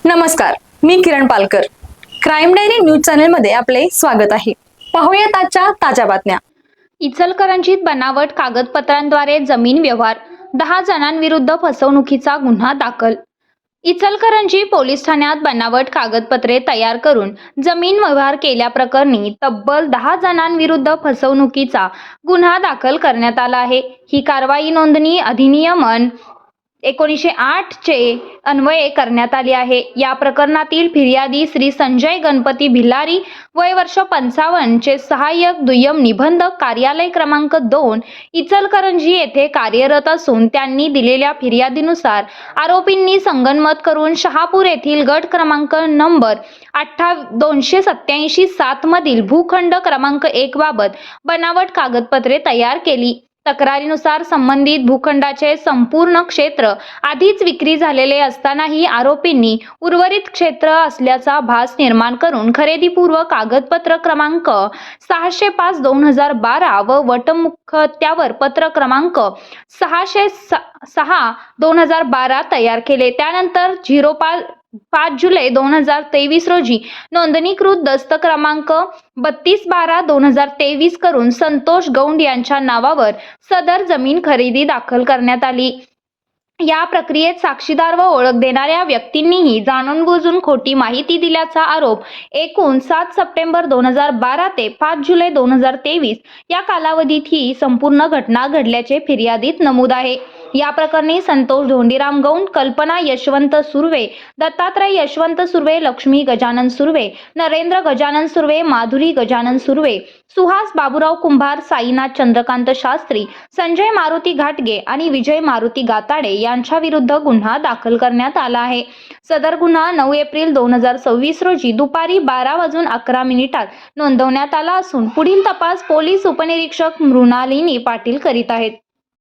नमस्कार, मी किरण Palkar. Crime diary news चॅनलमध्ये आपले स्वागत आहे. पाहूयात आजच्या ताज्या बातम्या. इचलकरंजीत बनावट कागदपत्रांद्वारे जमीन व्यवहार, 10 जणांविरुद्ध फसवणुकीचा गुन्हा दाखल. इचलकरंजी पोलीस ठाण्यात बनावट कागदपत्रे तयार करून जमीन व्यवहार केल्याप्रकरणी तब्बल 10 जणांविरुद्ध फसवणुकीचा गुन्हा दाखल करण्यात आला आहे. ही कारवाई नोंदणी अधिनियम 1908 चे अन्वये करण्यात आली आहे. या प्रकरणातील फिर्यादी श्री संजय गणपती भिलारी, वय वर्ष 55, चे सहाय्यक दुय्यम निबंधक, कार्यालय क्रमांक 2, इचलकरंजी येथे कार्यरत असून त्यांनी दिलेल्या फिर्यादीनुसार आरोपींनी संगनमत करून शहापूर येथील गट क्रमांक नंबर 287 मधील भूखंड क्रमांक 1 बाबत बनावट कागदपत्रे तयार केली. तक्रारीनुसार संबंधित भूखंडाचे संपूर्ण क्षेत्र आधीच विक्री झालेले असतानाही आरोपींनी उर्वरित क्षेत्र असल्याचा भास निर्माण करून खरेदीपूर्व कागदपत्र क्रमांक 605/2012 व वटमुखत्यावर पत्र क्रमांक 606/2012 तयार केले. त्यानंतर 5 जुलै 2023 रोजी नोंदणीकृत दस्त क्रमांक 32/12/2023 करून संतोष गौंड यांच्या नावावर सदर जमीन खरेदी दाखल करण्यात आली. या प्रक्रियेत साक्षीदार व ओळख देणाऱ्या व्यक्तींनीही जाणूनबुजून खोटी माहिती दिल्याचा आरोप एकूण 7 सप्टेंबर 2012 ते 5 जुलै 2023 या कालावधीत ही संपूर्ण घटना घडल्याचे फिर्यादीत नमूद आहे. या प्रकरणी संतोष धोंडीराम गौंड, कल्पना यशवंत सुर्वे, दत्तात्रय यशवंत सुर्वे, लक्ष्मी गजानन सुर्वे, नरेंद्र गजानन सुर्वे, माधुरी गजानन सुर्वे, सुहास बाबूराव कुंभार, साईनाथ चंद्रकांत शास्त्री, संजय मारुती घाटगे आणि विजय मारुती गाताडे यांच्या विरुद्ध गुन्हा दाखल करण्यात आला आहे. सदर गुन्हा 9 एप्रिल 2026 रोजी दुपारी 12:11 नोंदवण्यात आला असून पुढील तपास पोलीस उपनिरीक्षक मृणालिनी पाटील करीत आहेत.